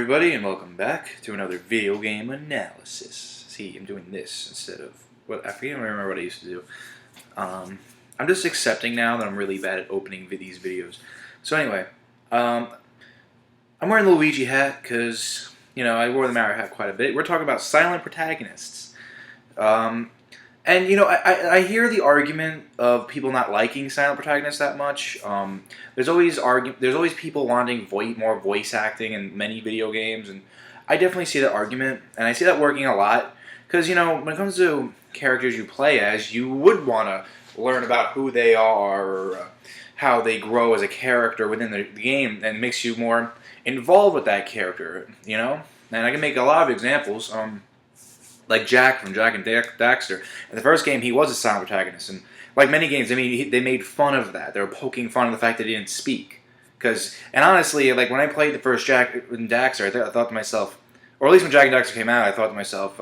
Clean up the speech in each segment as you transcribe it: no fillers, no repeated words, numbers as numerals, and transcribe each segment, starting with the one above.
everybody, and welcome back to another video game analysis. See, I'm doing this instead of what I can't remember what I used to do. I'm just accepting now that I'm really bad at opening these videos. So anyway, I'm wearing the Luigi hat because I wore the Mario hat quite a bit. We're talking about silent protagonists. And I hear the argument of people not liking silent protagonists that much. There's always people wanting more voice acting in many video games, and I definitely see that argument, and I see that working a lot. Because when it comes to characters you play as, you would want to learn about who they are, or how they grow as a character within the game, and it makes you more involved with that character. And I can make a lot of examples. Like Jack from Jak and Daxter. In the first game, he was a silent protagonist, and like many games, they made fun of that. They were poking fun of the fact that he didn't speak. And honestly, like when I played the first Jak and Daxter, I thought to myself, or at least when Jak and Daxter came out, I thought to myself,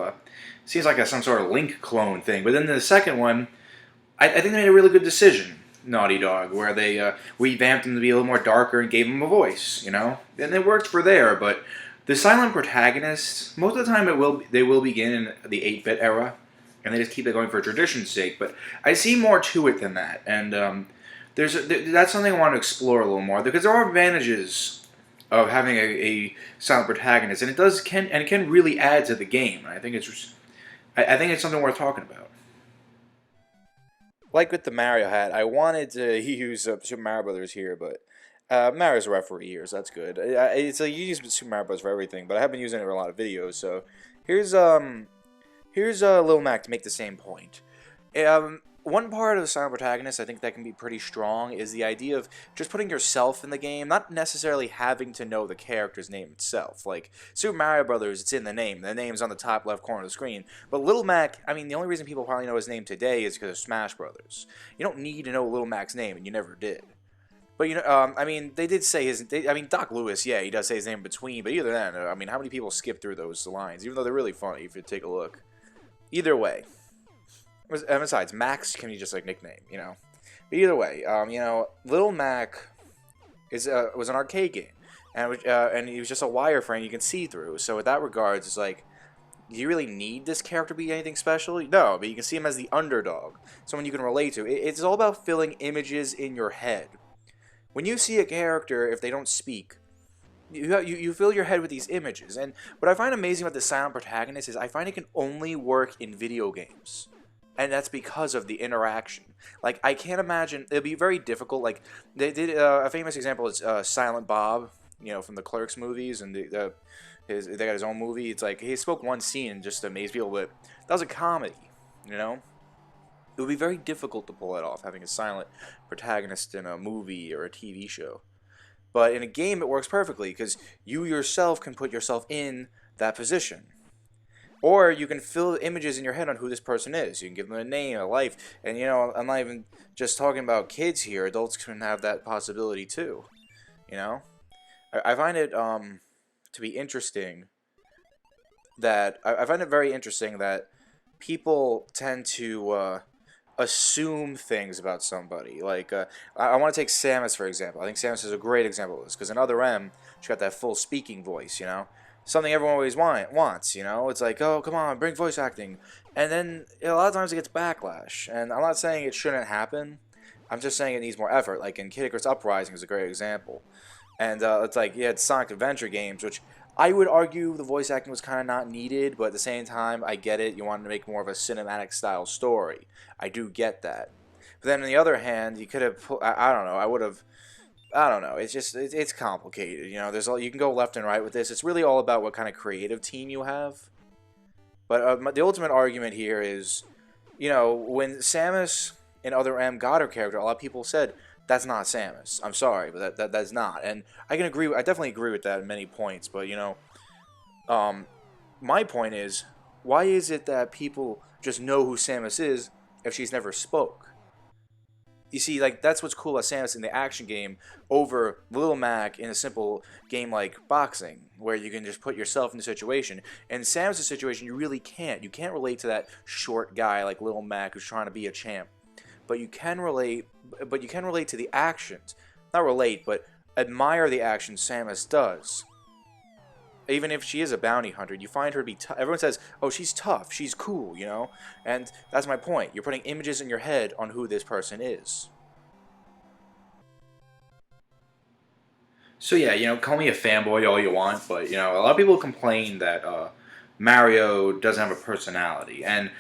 seems like some sort of Link clone thing. But then the second one, I think they made a really good decision, Naughty Dog, where they revamped him to be a little more darker and gave him a voice, and it worked for there, but the silent protagonists, most of the time they will begin in the 8-bit era, and they just keep it going for tradition's sake. But I see more to it than that, and that's something I want to explore a little more, because there are advantages of having a silent protagonist, and it can really add to the game. And I think it's something worth talking about. Like with the Mario hat, I wanted to use Super Mario Brothers here, but Mario's a referee here, so that's good. You use Super Mario Bros. For everything, but I have been using it for a lot of videos. So here's Lil Mac to make the same point. One part of the silent protagonist I think that can be pretty strong is the idea of just putting yourself in the game, not necessarily having to know the character's name itself. Like Super Mario Brothers, it's in the name. The name's on the top left corner of the screen. But Lil Mac, the only reason people probably know his name today is because of Smash Brothers. You don't need to know Lil Mac's name, and you never did. But, they did say Doc Lewis, yeah, he does say his name in between, but either then, how many people skip through those lines, even though they're really funny if you take a look. Either way. And besides, Max can be just like nickname, But either way, Little Mac was an arcade game, and he was just a wireframe you can see through, so in that regards, it's like, do you really need this character to be anything special? No, but you can see him as the underdog, someone you can relate to. It's all about filling images in your head. When you see a character, if they don't speak, you fill your head with these images. And what I find amazing about the silent protagonist is I find it can only work in video games. And that's because of the interaction. Like, I can't imagine, it'll be very difficult. Like, they did, a famous example is Silent Bob, from the Clerks movies, and they got his own movie. It's like, he spoke one scene and just amazed people, but that was a comedy, It would be very difficult to pull it off, having a silent protagonist in a movie or a TV show. But in a game, it works perfectly, because you yourself can put yourself in that position. Or you can fill images in your head on who this person is. You can give them a name, a life. And, I'm not even just talking about kids here. Adults can have that possibility, too. I find it to be interesting that... I find it very interesting that people tend to... assume things about somebody. Like, I want to take Samus, for example. I think Samus is a great example of this, because in Other M, she got that full speaking voice, Something everyone always wants, It's like, oh, come on, bring voice acting. And then, a lot of times it gets backlash. And I'm not saying it shouldn't happen. I'm just saying it needs more effort. Like, in Kid Icarus Uprising is a great example. And it's like, it's Sonic Adventure games, which I would argue the voice acting was kind of not needed, but at the same time, I get it. You wanted to make more of a cinematic style story. I do get that. But then on the other hand, you could have put, I don't know, I don't know. It's just, it's complicated. You can go left and right with this. It's really all about what kind of creative team you have. But the ultimate argument here is, when Samus in Other M got her character, a lot of people said, that's not Samus. I'm sorry, but that's not. And I definitely agree with that at many points. But, my point is, why is it that people just know who Samus is if she's never spoke? You see, like, that's what's cool about Samus in the action game over Lil Mac in a simple game like boxing, where you can just put yourself in the situation. In Samus' situation, you really can't. You can't relate to that short guy like Lil Mac who's trying to be a champ. But you can relate to the actions. Not relate, but admire the actions Samus does. even if she is a bounty hunter, you find her to be everyone says, oh, she's tough, she's cool, and that's my point. You're putting images in your head on who this person is. So yeah, call me a fanboy all you want, but a lot of people complain that Mario doesn't have a personality, and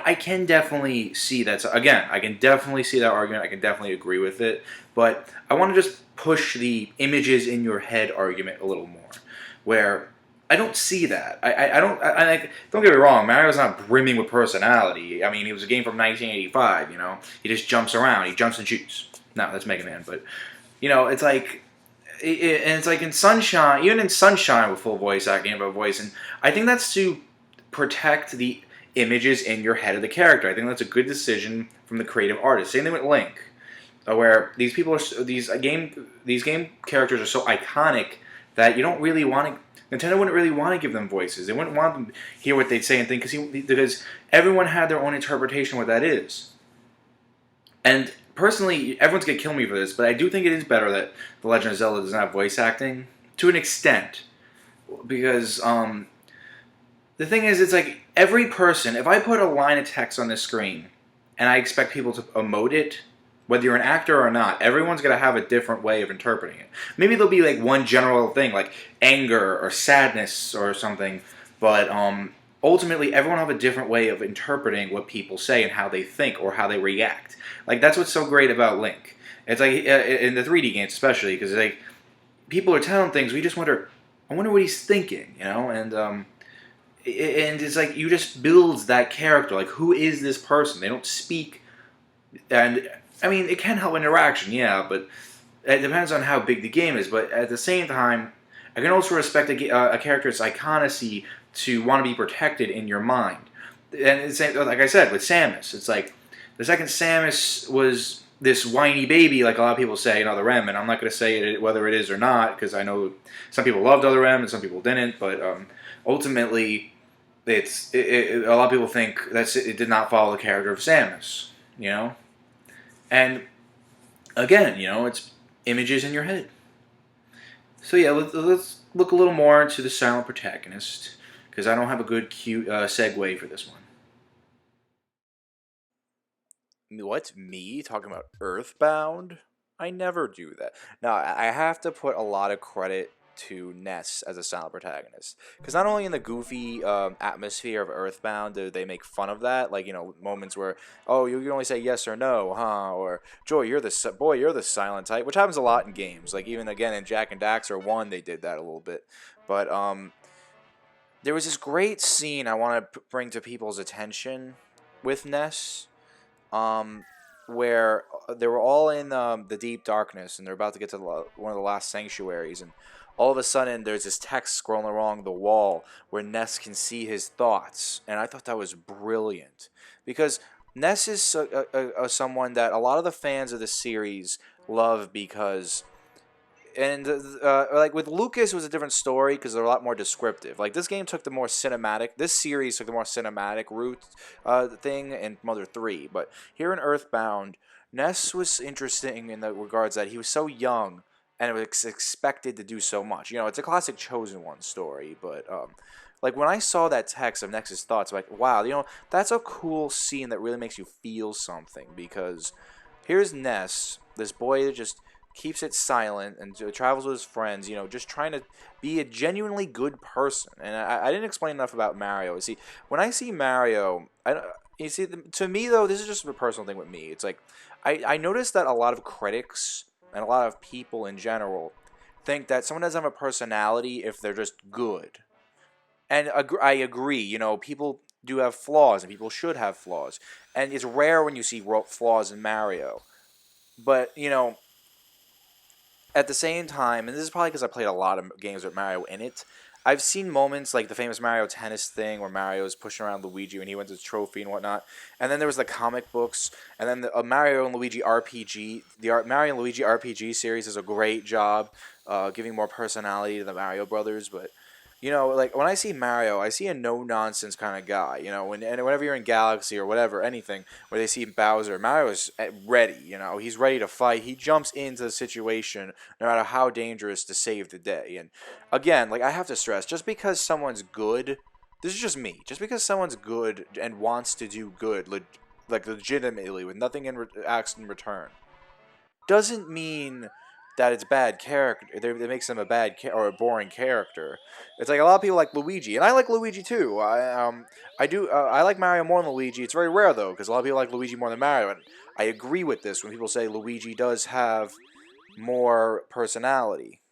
I can definitely see that. So again, I can definitely see that argument. I can definitely agree with it, but I want to just push the images in your head argument a little more, where I don't see that. I don't. Don't get me wrong. Mario's not brimming with personality. I mean, he was a game from 1985. He just jumps around. He jumps and shoots. No, that's Mega Man, but it's like and it's like in Sunshine, even in Sunshine with full voice acting, about voice, and I think that's to protect the images in your head of the character. I think that's a good decision from the creative artist. Same thing with Link, where these people are these game characters are so iconic that you don't really want to. Nintendo wouldn't really want to give them voices. They wouldn't want them to hear what they'd say and think because everyone had their own interpretation of what that is. And personally, everyone's gonna kill me for this, but I do think it is better that The Legend of Zelda doesn't have voice acting to an extent, because the thing is, it's like every person. If I put a line of text on this screen, and I expect people to emote it, whether you're an actor or not, everyone's gonna have a different way of interpreting it. Maybe there'll be like one general thing, like anger or sadness or something, but ultimately everyone will have a different way of interpreting what people say and how they think or how they react. Like, that's what's so great about Link. It's like in the 3D games especially, because like people are telling things, we just wonder, I wonder what he's thinking, and it's like you just builds that character. Like, who is this person? They don't speak, and I mean, it can help interaction, yeah, but it depends on how big the game is. But at the same time, I can also respect a character's iconicity to want to be protected in your mind. And it's like I said with Samus, it's like the second Samus was this whiny baby, like a lot of people say in Other M, and I'm not going to say whether it is or not, because I know some people loved Other M and some people didn't, but ultimately, a lot of people think it did not follow the character of Samus, And again, it's images in your head. So yeah, let's look a little more into the silent protagonist, because I don't have a good cute segue for this one. What? Me talking about Earthbound? I never do that. Now, I have to put a lot of credit to Ness as a silent protagonist, because not only in the goofy atmosphere of Earthbound do they make fun of that, like moments where, oh, you can only say yes or no, huh, or Joy, you're the silent type, which happens a lot in games. Like even again in Jak and Daxter 1, they did that a little bit, but there was this great scene I want to bring to people's attention with Ness, um, where they were all in the deep darkness, and they're about to get to one of the last sanctuaries, and all of a sudden there's this text scrolling along the wall where Ness can see his thoughts, and I thought that was brilliant, because Ness is someone that a lot of the fans of the series love, because and like with Lucas, it was a different story because they're a lot more descriptive. Like this game took the more cinematic. This series took the more cinematic route thing in Mother 3. But here in Earthbound, Ness was interesting in the regards that he was so young and it was expected to do so much. It's a classic Chosen One story, but like when I saw that text of Nex's thoughts, I'm like, wow, that's a cool scene that really makes you feel something, because here's Ness, this boy that just keeps it silent and travels with his friends, just trying to be a genuinely good person. And I didn't explain enough about Mario. See, when I see Mario, to me, though, this is just a personal thing with me. It's like, I noticed that a lot of critics and a lot of people in general think that someone doesn't have a personality if they're just good. And I agree, people do have flaws, and people should have flaws. And it's rare when you see flaws in Mario. But, at the same time, and this is probably because I played a lot of games with Mario in it, I've seen moments like the famous Mario Tennis thing where Mario's pushing around Luigi when he wins his trophy and whatnot. And then there was the comic books, and then the Mario and Luigi RPG. The Mario and Luigi RPG series does a great job giving more personality to the Mario Brothers. But You know, like when I see Mario, I see a no nonsense kind of guy. You know, whenever you're in Galaxy or whatever, anything where they see Bowser, Mario is ready. You know, he's ready to fight. He jumps into the situation no matter how dangerous to save the day. And again, like I have to stress, just because someone's good, this is just me. Just because someone's good and wants to do good, like legitimately with nothing asks in return, doesn't mean that it's bad character. It makes them a or a boring character. It's like a lot of people like Luigi, and I like Luigi too. I like Mario more than Luigi. It's very rare though, because a lot of people like Luigi more than Mario, and I agree with this when people say Luigi does have more personality,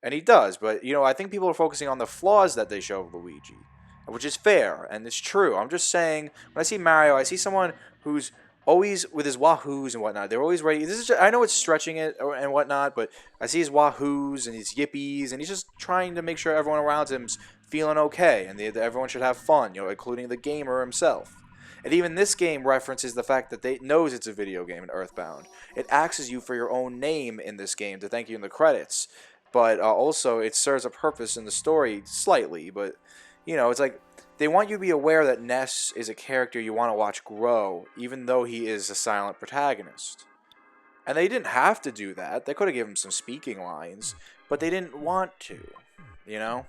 and he does. But you know, I think people are focusing on the flaws that they show of Luigi, which is fair and it's true. I'm just saying when I see Mario, I see someone who's always with his wahoos and whatnot. They're always ready. This is I know it's stretching it and whatnot, but I see his wahoos and his yippies, and he's just trying to make sure everyone around him's feeling okay, and everyone should have fun, you know, including the gamer himself. And even this game references the fact that they knows it's a video game in Earthbound. It asks you for your own name in this game to thank you in the credits, but also it serves a purpose in the story slightly. But you know, it's like they want you to be aware that Ness is a character you want to watch grow, even though he is a silent protagonist. And they didn't have to do that. They could have given him some speaking lines, but they didn't want to, you know?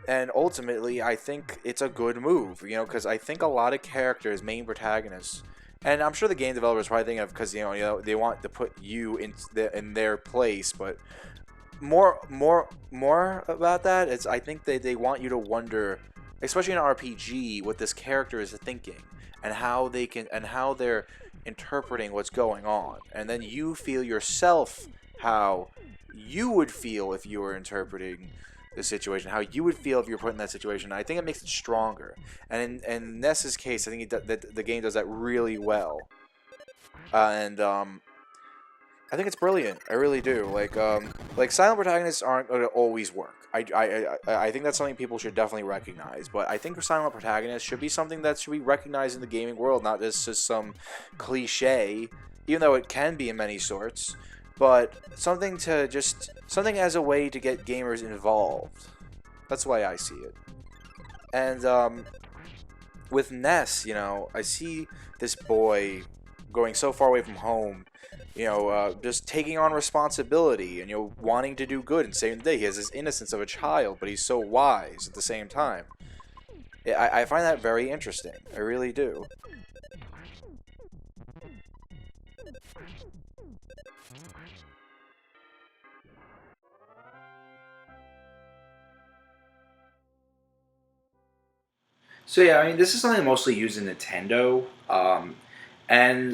And ultimately, I think it's a good move, you know, because I think a lot of characters, main protagonists, and I'm sure the game developers probably thinking of because you know they want to put you in their place, but more about that is I think they want you to wonder, especially in an RPG, what this character is thinking and how they're interpreting what's going on, and then you feel yourself how you would feel if you were interpreting the situation, how you would feel if you were put in that situation. I think it makes it stronger, and in Ness's case, I think that the game does that really well, and I think it's brilliant. I really do. Like silent protagonists aren't going to always work. I think that's something people should definitely recognize. But I think silent protagonists should be something that should be recognized in the gaming world, not just some cliche, even though it can be in many sorts. But something as a way to get gamers involved. That's the way I see it. And with Ness, you know, I see this boy going so far away from home, you know, just taking on responsibility and, you know, wanting to do good and saving the day. He has this innocence of a child, but he's so wise at the same time. I find that very interesting. I really do. So yeah, I mean, this is something mostly used in Nintendo, and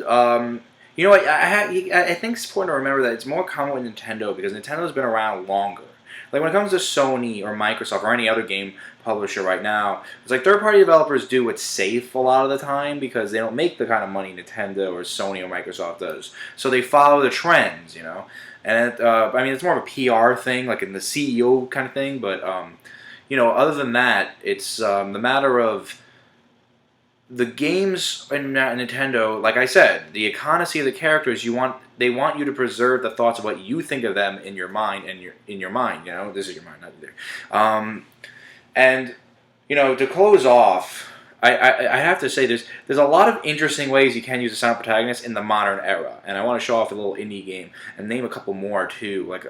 you know, I think it's important to remember that it's more common with Nintendo because Nintendo's been around longer. Like when it comes to Sony or Microsoft or any other game publisher right now, it's like third-party developers do what's safe a lot of the time because they don't make the kind of money Nintendo or Sony or Microsoft does. So they follow the trends, you know. And I mean, it's more of a PR thing, like in the CEO kind of thing, but you know, other than that, it's the matter of the games in Nintendo. Like I said, the iconicity of the characters they want you to preserve the thoughts of what you think of them in your mind and in your mind. You know, this is your mind, not there. And you know, to close off, I have to say there's a lot of interesting ways you can use a silent protagonist in the modern era, and I want to show off a little indie game and name a couple more too, like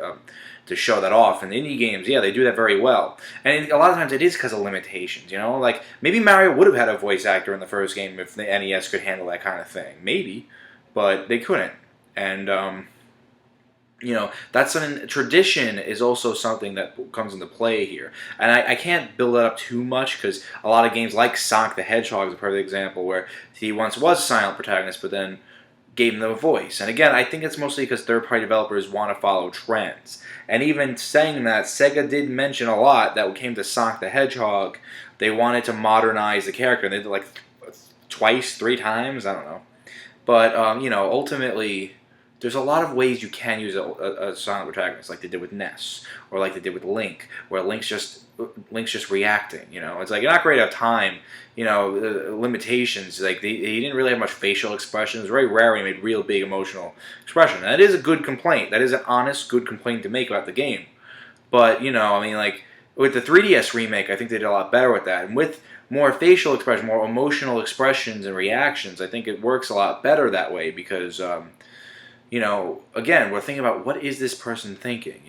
to show that off. And the indie games, yeah, they do that very well. And a lot of times it is because of limitations, you know? Like, maybe Mario would have had a voice actor in the first game if the NES could handle that kind of thing. Maybe. But they couldn't. And, you know, that's something. Tradition is also something that comes into play here. And I can't build that up too much because a lot of games like Sonic the Hedgehog is a perfect example where he once was a silent protagonist, but then gave them a voice. And again, I think it's mostly because third-party developers want to follow trends. And even saying that, Sega did mention a lot that when it came to Sonic the Hedgehog, they wanted to modernize the character. They did like twice, 3 times, I don't know. But, you know, ultimately, there's a lot of ways you can use a silent protagonist, like they did with Ness, or like they did with Link, where Link's just reacting, you know. It's like, you're not great at time, you know, limitations. Like, he didn't really have much facial expression. It was very rare when he made real big emotional expression. And that is a good complaint. That is an honest, good complaint to make about the game. But, you know, I mean, like, With the 3DS remake, I think they did a lot better with that, and with more facial expression, more emotional expressions and reactions, I think it works a lot better that way because again, we're thinking about what is this person thinking,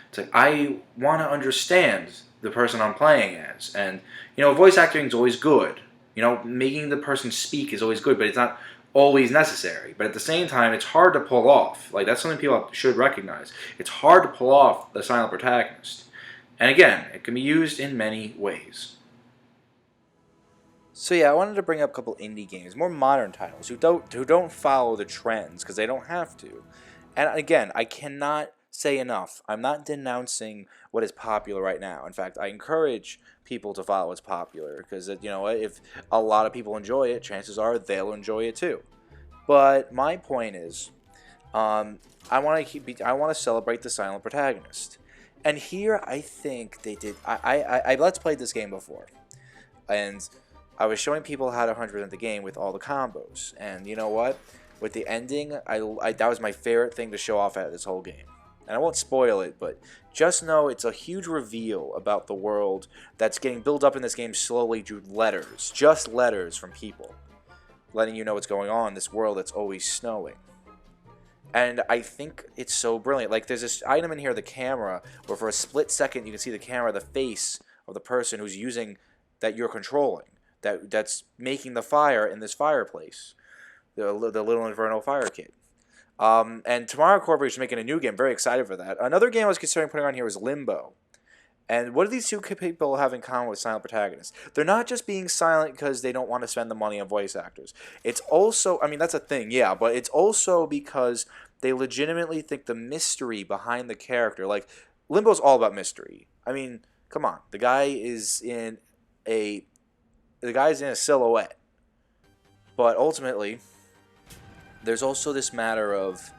It's like, I want to understand the person I'm playing as. And, voice acting is always good. Making the person speak is always good, but it's not always necessary. But at the same time, it's hard to pull off. Like, that's something people should recognize. It's hard to pull off the silent protagonist. And again, it can be used in many ways. So yeah, I wanted to bring up a couple indie games, more modern titles who don't follow the trends because they don't have to. And again, I cannot say enough. I'm not denouncing what is popular right now. In fact, I encourage people to follow what's popular because if a lot of people enjoy it, chances are they'll enjoy it too. But my point is, I want to celebrate the silent protagonist. And here, I think they did. I let's played this game before, and I was showing people how to 100% the game with all the combos. And you know what? With the ending, that was my favorite thing to show off at this whole game. And I won't spoil it, but just know it's a huge reveal about the world that's getting built up in this game slowly through letters, just letters from people, letting you know what's going on in this world that's always snowing. And I think it's so brilliant. Like, there's this item in here, the camera, where for a split second you can see the camera, the face of the person who's using, that you're controlling, that's making the fire in this fireplace, the Little Inferno Fire Kit. And Tomorrow Corporation is making a new game. Very excited for that. Another game I was considering putting on here was Limbo. And what do these two people have in common with silent protagonists? They're not just being silent because they don't want to spend the money on voice actors. It's also, I mean, that's a thing, yeah, but it's also because they legitimately think the mystery behind the character, like, Limbo's all about mystery. I mean, come on, the guy's in a silhouette. But ultimately, there's also this matter of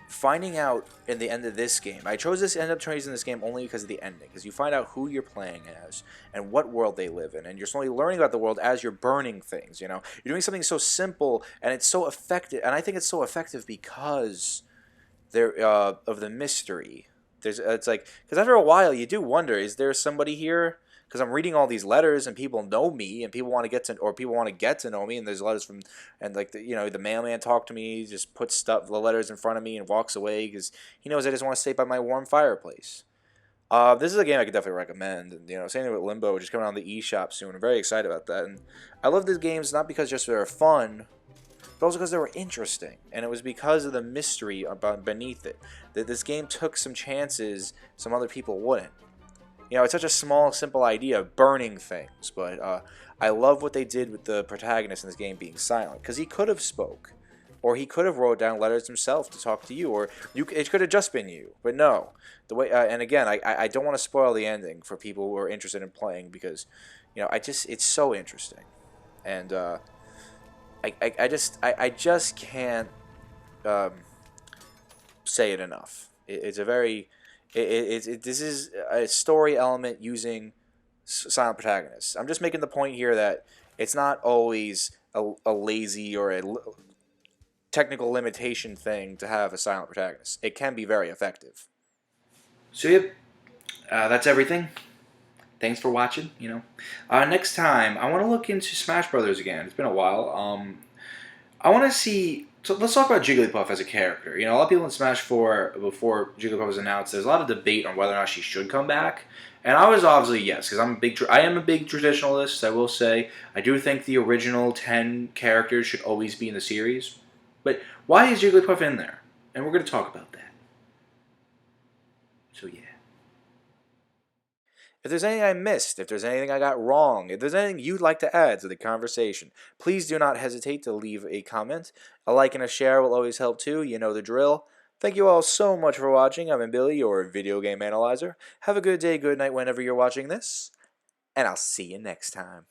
finding out in the end of this game. I ended up choosing this game only because of the ending, because you find out who you're playing as and what world they live in, and you're slowly learning about the world as you're burning things. You're doing something so simple and it's so effective, and I think it's so effective because of the mystery. It's like, because after a while you do wonder, is there somebody here? Because I'm reading all these letters and people know me and people want to get to know me, and there's letters from, and like the mailman talked to me, he just puts the letters in front of me and walks away because he knows I just want to stay by my warm fireplace. This is a game I could definitely recommend, and same thing with Limbo, which is coming out on the eShop soon. I'm very excited about that, and I love these games not because just they're fun, but also because they were interesting, and it was because of the mystery beneath it that this game took some chances some other people wouldn't. It's such a small, simple idea of burning things, but I love what they did with the protagonist in this game being silent, because he could have spoke, or he could have wrote down letters himself to talk to you, or it could have just been you, but no. The way, and again, I don't want to spoil the ending for people who are interested in playing, because it's so interesting, and I just can't say it enough. It's a very this is a story element using silent protagonists. I'm just making the point here that it's not always a lazy or a technical limitation thing to have a silent protagonist. It can be very effective. So yep, that's everything. Thanks for watching. Next time I want to look into Smash Brothers again. It's been a while. I want to see. So let's talk about Jigglypuff as a character. A lot of people in Smash 4, before Jigglypuff was announced, there's a lot of debate on whether or not she should come back. And I was obviously yes, because I am a big traditionalist, I will say. I do think the original 10 characters should always be in the series. But why is Jigglypuff in there? And we're going to talk about that. So yeah. If there's anything I missed, if there's anything I got wrong, if there's anything you'd like to add to the conversation, please do not hesitate to leave a comment. A like and a share will always help too, you know the drill. Thank you all so much for watching. I've been Billy, your video game analyzer. Have a good day, good night whenever you're watching this, and I'll see you next time.